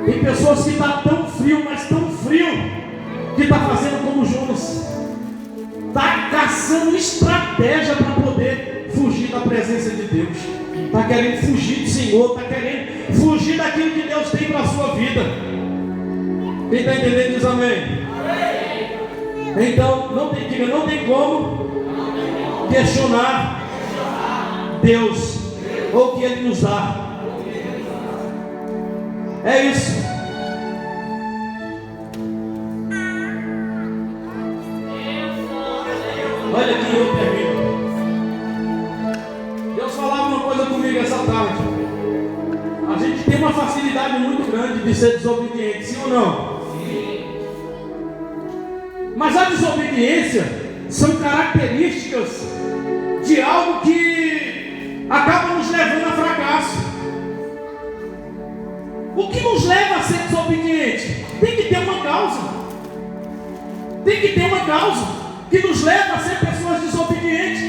Tem pessoas que estão tão frio, mas tão frio, que está fazendo como Jonas, está caçando estratégia para poder fugir da presença de Deus, está querendo fugir do Senhor, está querendo fugir daquilo que Deus tem para a sua vida. Quem está entendendo diz amém. Então não tem como questionar Deus ou o que Ele nos dá. É isso. Olha aqui, eu termino. Deus falava uma coisa comigo essa tarde. A gente tem uma facilidade muito grande de ser desobediente, sim ou não? Sim. Mas a desobediência são características de algo que acaba nos levando a fracasso. O que nos leva a ser desobediente? Tem que ter uma causa. Tem que ter uma causa que nos leva a ser pessoas desobedientes,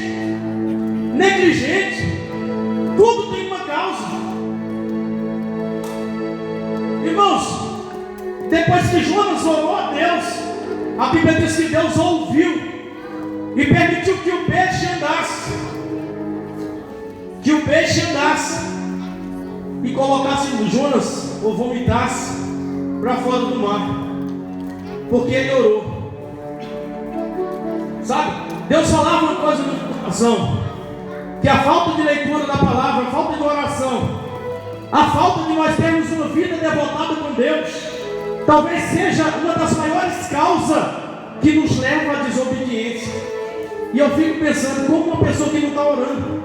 negligentes. Tudo tem uma causa. Irmãos, depois que Jonas orou a Deus, a Bíblia diz que Deus ouviu e permitiu que o peixe andasse. Que o peixe andasse e colocasse Jonas, ou vomitasse para fora do mar, porque ele orou. Sabe, Deus falava uma coisa no coração, que a falta de leitura da palavra, a falta de oração, a falta de nós termos uma vida devotada com Deus, talvez seja uma das maiores causas que nos leva à desobediência. E eu fico pensando, como uma pessoa que não está orando,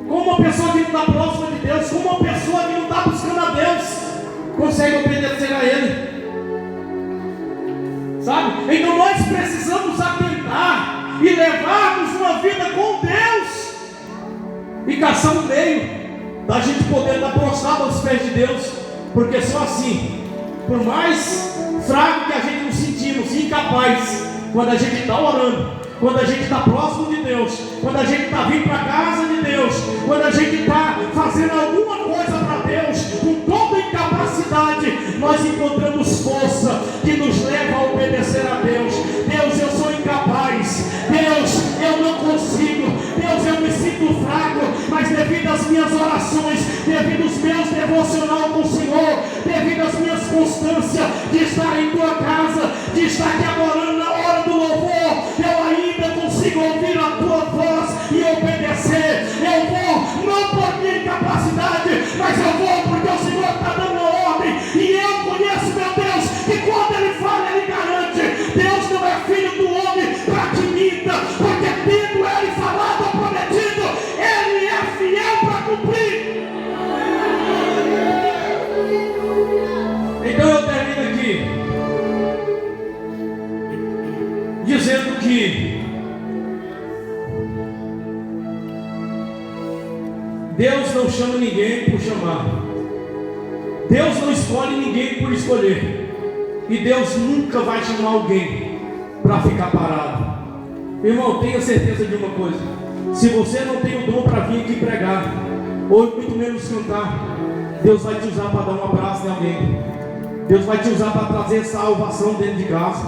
como uma pessoa que não está próxima de Deus, como uma pessoa que não está buscando a Deus, consegue obedecer a Ele. Sabe? Então nós precisamos atentar e levarmos uma vida com Deus e caçar um meio da gente poder estar prostrado aos pés de Deus, porque só assim, por mais fraco que a gente nos sentimos, incapaz, quando a gente está orando, quando a gente está próximo de Deus, quando a gente está vindo para a casa de Deus, quando a gente está fazendo alguma coisa para Deus, com toda incapacidade, nós encontramos força que nos leva a obedecer a Deus. Deus, eu sou incapaz. Deus, eu não consigo. Deus, eu me sinto fraco, mas devido às minhas orações, devido aos meus devocional com o Senhor, devido às minhas constâncias de estar em tua casa, de estar aqui adorando na hora do louvor, eu ainda consigo ouvir a tua voz e obedecer. Eu vou, não por minha incapacidade, mas eu vou porque o Senhor está dando a ordem, e eu conheço meu Deus, que quando Ele fala, Ele garante. Deus não é filho do homem para que minta, porque tendo Ele falado ou prometido, Ele é fiel para cumprir. Então eu termino aqui dizendo que Deus não chama ninguém por chamar. Deus não escolhe ninguém por escolher. E Deus nunca vai chamar alguém para ficar parado. Irmão, tenha certeza de uma coisa: se você não tem o dom para vir aqui pregar, ou muito menos cantar, Deus vai te usar para dar um abraço em alguém. Deus vai te usar para trazer salvação dentro de casa.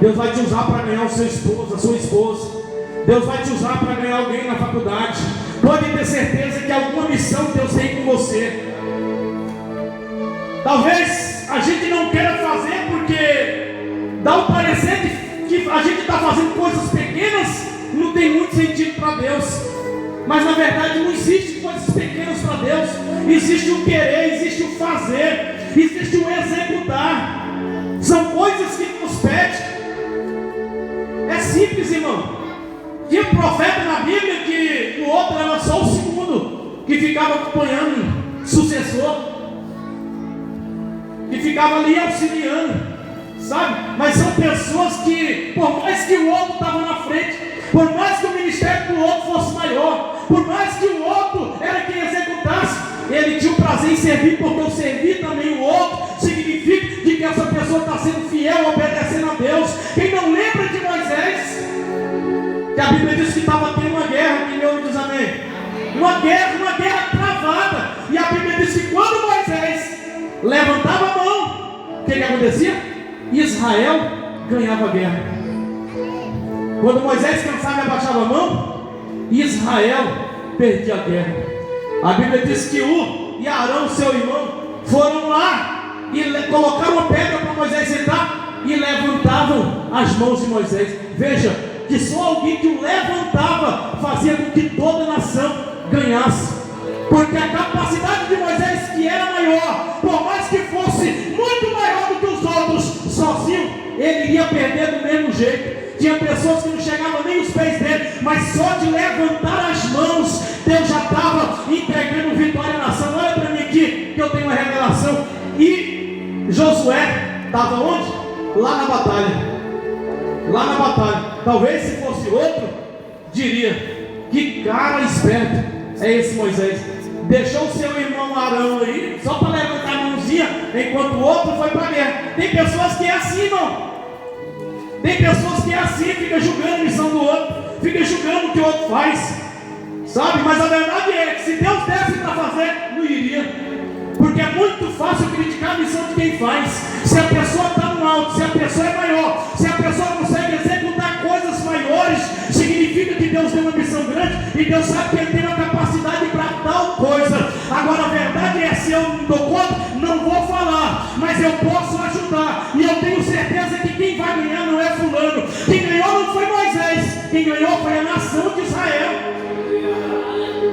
Deus vai te usar para ganhar o seu esposo, a sua esposa. Deus vai te usar para ganhar alguém na faculdade. Pode ter certeza que alguma missão Deus tem com você. Talvez a gente não queira fazer porque dá o parecer de que a gente está fazendo coisas pequenas, não tem muito sentido para Deus. Mas na verdade não existe coisas pequenas para Deus. Existe o querer, existe o fazer, existe o executar. São coisas que nos pedem. É simples, irmão. Tinha um profeta na Bíblia que o outro era só o segundo, que ficava acompanhando o sucessor, que ficava ali auxiliando, sabe? Mas são pessoas que, por mais que o outro estava na frente, por mais que o ministério do outro fosse maior, por mais que o outro era quem executasse, ele tinha o prazer em servir, porque o servir também o outro significa de que essa pessoa está sendo fiel, obedecendo a Deus. Quem não lembra de Moisés, que a Bíblia diz que estava tendo uma guerra, quem me ouve diz amém? Uma guerra travada, e a Bíblia diz que quando Moisés levantava a mão, o que acontecia? Israel ganhava a guerra. Quando Moisés cansava e abaixava a mão, Israel perdia a guerra. A Bíblia diz que U e Arão, seu irmão, foram lá e colocaram uma pedra para Moisés sentar e levantavam as mãos de Moisés. Veja que só alguém que o levantava fazia com que toda a nação ganhasse, porque a capacidade de Moisés, que era maior, por mais que fosse muito maior do que os outros, sozinho ele iria perder do mesmo jeito. Tinha pessoas que não chegavam nem os pés dele, mas só de levantar as mãos, Deus já estava entregando vitória à nação. Olha para mim aqui, que eu tenho uma revelação. E Josué estava onde? Lá na batalha. Lá na batalha. Talvez se fosse outro, diria: que cara esperto é esse Moisés. Deixou o seu irmão Arão aí, só para levantar a mãozinha, enquanto o outro foi para a guerra. Tem pessoas que é assim, irmão. Tem pessoas que é assim, fica julgando a missão do outro, fica julgando o que o outro faz, sabe? Mas a verdade é que se Deus desse para fazer, não iria, porque é muito fácil criticar a missão de quem faz. Se a pessoa está no alto, se a pessoa é maior, se a pessoa consegue executar coisas maiores, significa que Deus tem uma missão grande e Deus sabe que Ele tem uma capacidade para tal coisa. Agora a verdade é, se eu não dou conta, não vou falar, mas eu posso ajudar, e eu tenho certeza que quem vai ganhar não é fulano. Quem ganhou não foi Moisés, quem ganhou foi a nação de Israel.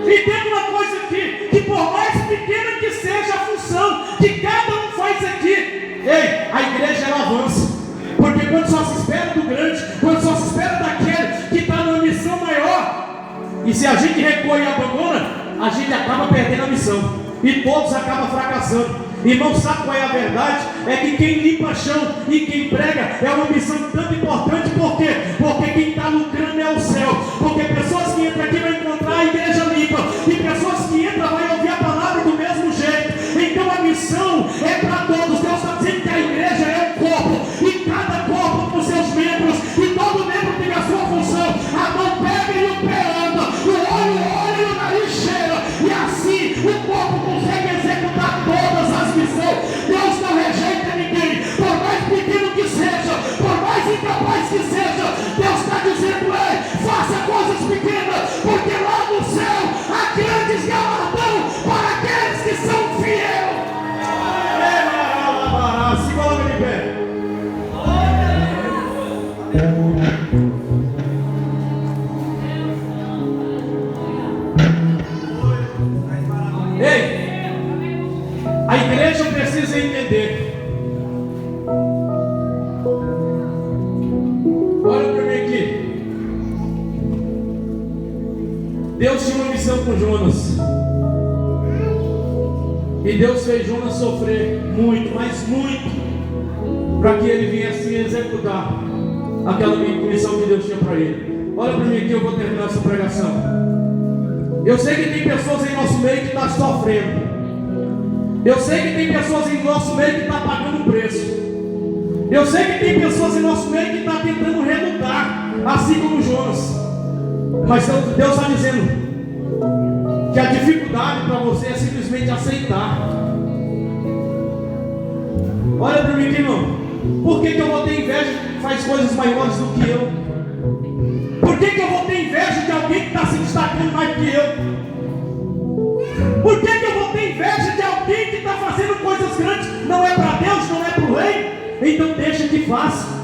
E tem uma coisa aqui, que por mais pequena que seja a função que cada um faz aqui, ei, a igreja ela avança, porque quando só se espera do grande, quando só se espera daquele que está numa missão maior, e se a gente recua e abandona, a gente acaba perdendo a missão, e todos acabam fracassando. Irmão, sabe qual é a verdade? É que quem limpa chão e quem prega é uma missão tanto importante. Por quê? Porque quem está lucrando é o céu. Porque pessoas que entram aqui vão encontrar a igreja limpa, e pessoas que entram vão ouvir a palavra do mesmo jeito. Então a missão é para todos. Deus está dizendo que a igreja é um corpo, e cada corpo com seus membros, e todo membro tem a sua função. A mão pega e o pé anda, o olho olha e o nariz cheira, e assim o corpo consegue executar todas as missões. Deus não rejeita ninguém, por mais pequeno que seja, por mais incapaz que seja. Deus está dizendo: ei, faça coisas pequenas, porque lá no céu há grandes galardão para aqueles que são fiéis. Se coloca de pé. Ei, a igreja precisa entender. Olha para mim aqui. Deus tinha uma missão com Jonas, e Deus fez Jonas sofrer muito, mas muito, para que ele viesse executar aquela missão que Deus tinha para ele. Olha para mim aqui, eu vou terminar essa pregação. Eu sei que tem pessoas em nosso meio que estão sofrendo. Eu sei que tem pessoas em nosso meio que estão pagando um preço. Eu sei que tem pessoas em nosso meio que estão tentando relutar, assim como Jonas. Mas Deus está dizendo que a dificuldade para você é simplesmente aceitar. Olha para mim aqui, irmão. Por que eu vou ter inveja de quem faz coisas maiores do que eu? Por que eu vou ter inveja de alguém que está se destacando mais do que eu? Por que eu vou ter inveja de alguém que está fazendo coisas grandes? Não é para Deus, não é para o rei? Então deixa que faça.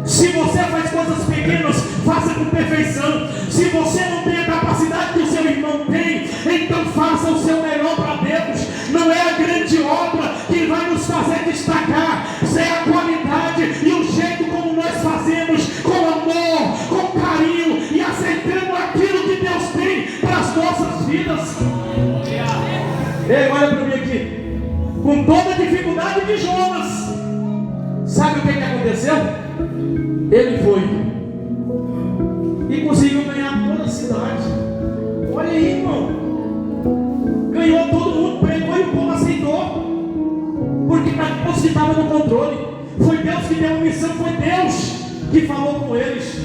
Se você faz coisas pequenas, faça com perfeição. Se você não tem a capacidade que o seu irmão tem, então faça o seu melhor para Deus. Não é a grande obra que vai nos fazer destacar, é a qualidade e o jeito como nós fazemos, com amor, com carinho e aceitando aquilo que Deus tem para as nossas vidas. Ei, olha para mim aqui. Com toda a dificuldade de Jonas, sabe o que aconteceu? Ele foi e conseguiu ganhar toda a cidade. Olha aí, irmão. Ganhou todo mundo, pregou e o povo aceitou, porque Deus que estava no controle. Foi Deus que deu a missão, foi Deus que falou com eles.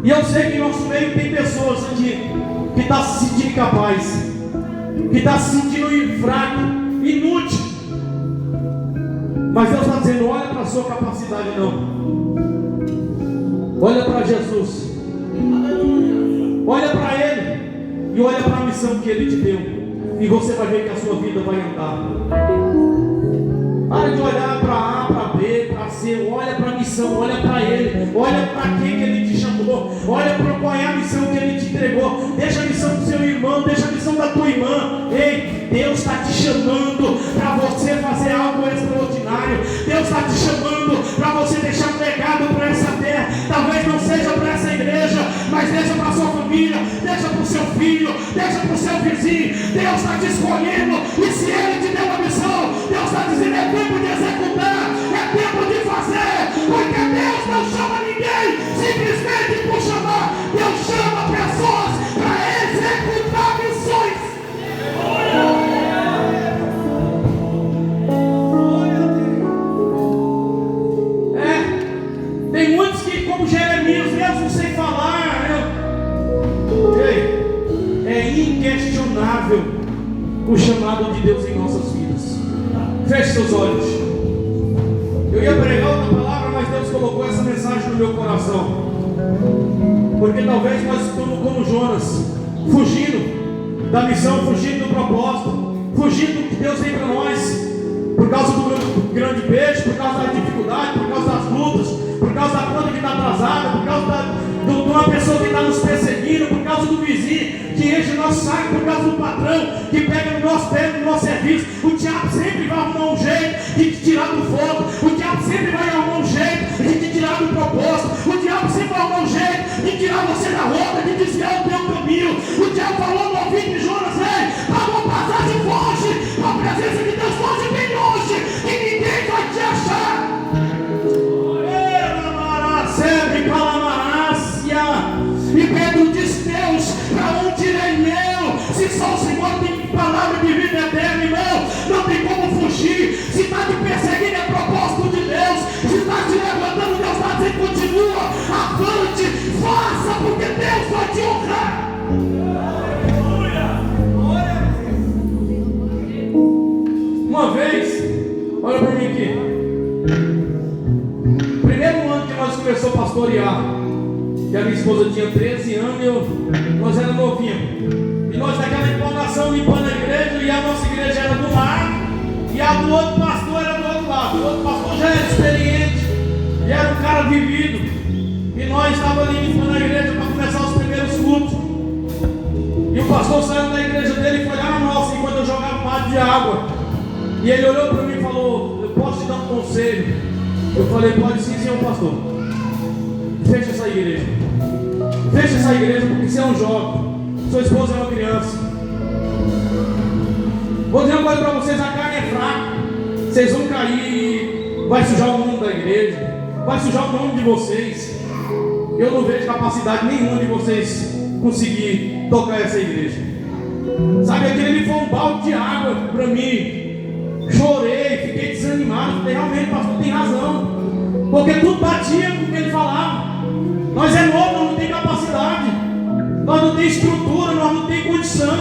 E eu sei que em nosso meio tem pessoas aqui que estão se sentindo incapaz, que estão se sentindo fraco, inútil. Mas Deus está dizendo: olha para a sua capacidade, não. Olha para Jesus, olha para Ele, e olha para a missão que Ele te deu, e você vai ver que a sua vida vai andar. Para de olhar para A, para B, para C. Olha para a missão, olha para Ele, olha para quem que Ele te chamou, olha para qual é a missão que Ele te entregou. Deixa a missão do seu irmão, deixa a missão da tua irmã. Ei, Deus está te chamando para você fazer algo extraordinário. Deus está te chamando para você deixar um legado para essa terra. Talvez não seja para essa igreja, mas deixa para a sua família, deixa para o seu filho, deixa para o seu vizinho. Deus está te escolhendo, e se Ele te deu uma missão, Deus está dizendo: é tempo de executar, é tempo de fazer, porque Deus não chama ninguém simplesmente por chamar. Deus chama pessoas para executar missões. Tem muitos que, como Jeremias, mesmo sem falar, é inquestionável o chamado de Deus em nossas vidas. Feche seus olhos. Eu ia pregar outra palavra, mas Deus colocou essa mensagem no meu coração, porque talvez nós estamos como Jonas, fugindo da missão, fugindo do propósito, fugindo do que Deus tem para nós, por causa do grande peixe, por causa da dificuldade, por causa das lutas, por causa da conta que está atrasada, por causa de uma pessoa que está nos perseguindo, por causa do vizinho que enche o nosso saco, por causa do patrão que pega no nosso pé, no nosso serviço. O diabo sempre vai arrumar um jeito de te tirar do fogo, o diabo sempre vai arrumar um jeito de te tirar do propósito, o diabo sempre vai arrumar um jeito de tirar você da rota, de desviar o teu caminho. O diabo falou no ouvido de Jonas: ei, para uma passagem, foge, a presença de Deus foge bem longe. pastorear. E a minha esposa tinha 13 anos e nós éramos novinhos. E nós daquela empolgação limpando a igreja, e a nossa igreja era do lado, e a do outro pastor era do outro lado. O outro pastor já era experiente, e era um cara vivido. E nós estávamos ali limpando a igreja para começar os primeiros cultos. E o pastor saiu da igreja dele e foi lá na nossa, enquanto eu jogava um balde de água. E ele olhou para mim e falou: eu posso te dar um conselho? Eu falei: pode sim, senhor pastor. Fecha essa igreja. Fecha essa igreja, porque você é um jovem. Sua esposa é uma criança. Vou dizer uma coisa para vocês: a carne é fraca. Vocês vão cair e vai sujar o nome da igreja, vai sujar o nome de vocês. Eu não vejo capacidade nenhuma de vocês conseguir tocar essa igreja. Sabe, aquele me foi um balde de água para mim. Chorei, fiquei desanimado. Falei: realmente, pastor tem razão, porque tudo batia com o que ele falava. Nós é novo, nós não tem capacidade, nós não tem estrutura, nós não tem condição,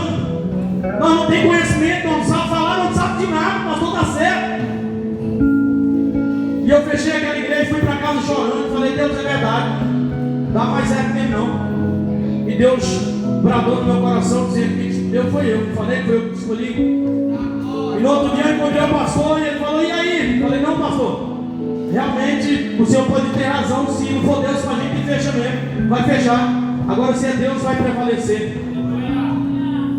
nós não tem conhecimento, nós não sabe falar, nós não sabe de nada, nós não dá certo. E eu fechei aquela igreja e fui para casa chorando. Falei: Deus, é verdade, dá mais certo mesmo não. E Deus bradou no meu coração, dizendo que Deus foi eu. Falei que foi eu que escolhi. E no outro dia eu encontrei o pastor e ele falou: e aí? Eu falei: não, pastor, realmente o senhor pode ter razão. Se não for Deus com a gente, fecha mesmo, vai fechar. Agora, se é Deus, vai prevalecer.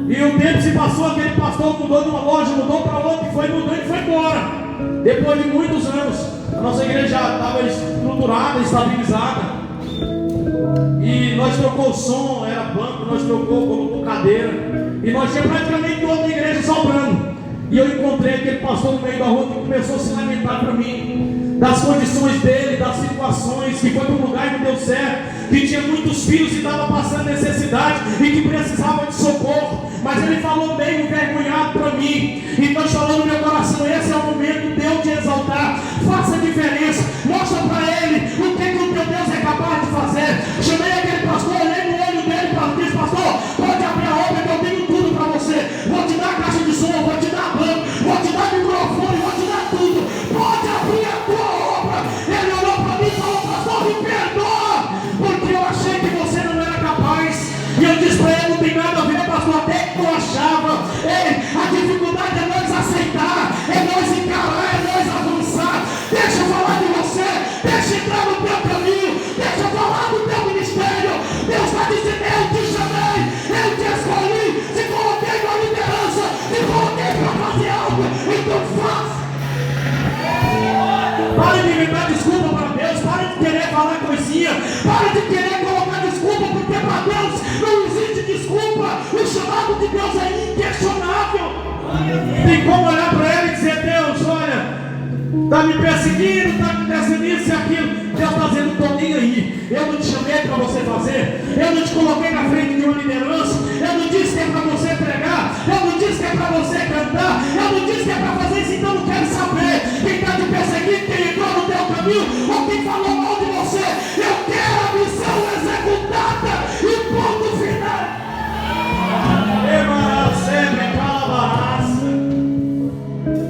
E o tempo se passou, aquele pastor mudou de uma loja, mudou para outra, e foi mudando e foi embora. Depois de muitos anos, a nossa igreja já estava estruturada, estabilizada. E nós trocou o som, era banco, nós colocou cadeira. E nós tínhamos praticamente outra igreja sobrando. E eu encontrei aquele pastor no meio da rua que começou a se lamentar para mim das condições dele, das situações, que foi para um lugar e não deu certo, que tinha muitos filhos e estava passando necessidade e que precisava de socorro. Mas ele falou meio envergonhado para mim. Então falou no meu coração: esse é o momento de eu te exaltar. Faça a diferença, mostra para ele o que o teu Deus é capaz de fazer. Chamei aquele pastor, olhei no olho dele e disse: pastor, pode abrir a obra que eu tenho tudo para você. Vou te dar a caixa de som, vou te dar banco, vou te dar microfone, vou te dar tudo. Pode abrir a tua obra. Ele olhou para mim e falou: pastor, me perdoa, porque eu achei que você não era capaz. E eu disse para ele: não tem nada a ver, pastor, até que eu achava. Ei, a dificuldade é nós aceitar, é nós encarar, é nós avançar. Deixa eu falar de você, deixa eu entrar no teu caminho, deixa eu falar do teu ministério. Deus está dizendo: eu te chamei, eu te escolhi, te coloquei na liderança, te coloquei para fazer algo, então faça. Pare de inventar desculpa para Deus, pare de querer falar coisinha, pare de querer colocar desculpa, porque para Deus não existe desculpa. O chamado de Deus é inquestionável. Tem como olhar para ele e dizer: Deus, olha, está me perseguindo, está me perseguindo isso e aquilo. Deus está dizendo: não estou nem aí. Eu não te chamei para você fazer, eu não te coloquei na frente de uma liderança, eu não disse que é para você pregar, eu não disse que é para você cantar, eu não disse que é para fazer isso. Então não quero saber quem está te perseguindo, quem entrou no teu caminho ou quem falou mal de você. Eu quero a missão executada e ponto final.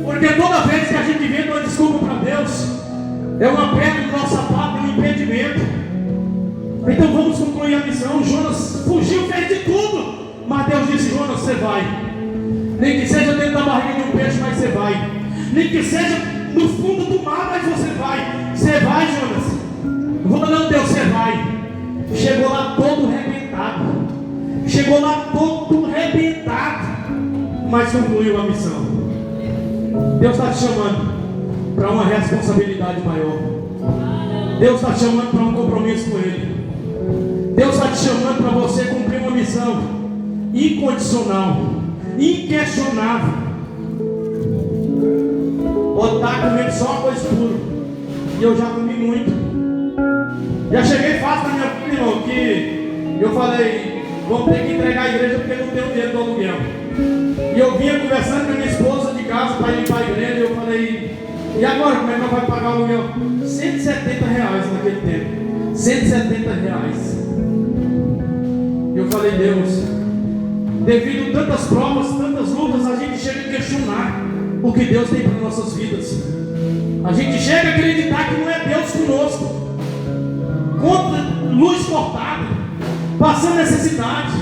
Porque toda vez que a gente inventa uma desculpa para Deus, é uma pedra do nosso sapato, é um impedimento. Então vamos concluir a missão. Jonas fugiu, fez de tudo, mas Deus disse: Jonas, você vai. Nem que seja dentro da barriga de um peixe, mas você vai. Nem que seja no fundo do mar, mas você vai. Você vai, Jonas. Não, Deus, você vai. Chegou lá todo arrebentado. Chegou lá todo arrebentado, mas concluiu a missão. Deus está te chamando para uma responsabilidade maior. Deus está te chamando para um compromisso com Ele. Deus está te chamando para você cumprir uma missão incondicional, inquestionável. Botar comendo só uma coisa pura. E eu já comi muito. Já cheguei fácil na minha vida, irmão, que eu falei: vamos ter que entregar a igreja porque não tem o dinheiro do aluguel. E eu vinha conversando com a minha esposa de casa para ir para a igreja. E eu falei: e agora como é que nós vamos pagar o aluguel? R$170 naquele tempo. R$170. E eu falei: Deus, devido a tantas provas, tantas lutas, a gente chega a questionar o que Deus tem para nossas vidas. A gente chega a acreditar que não é Deus conosco. contra luz cortada, passando necessidade,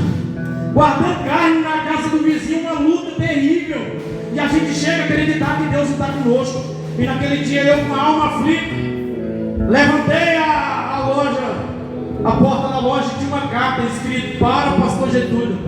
guardando carne na casa do vizinho, uma luta terrível. E a gente chega a acreditar que Deus está conosco. E naquele dia eu, com a alma aflita, levantei a loja, a porta da loja, tinha uma carta escrita para o pastor Getúlio.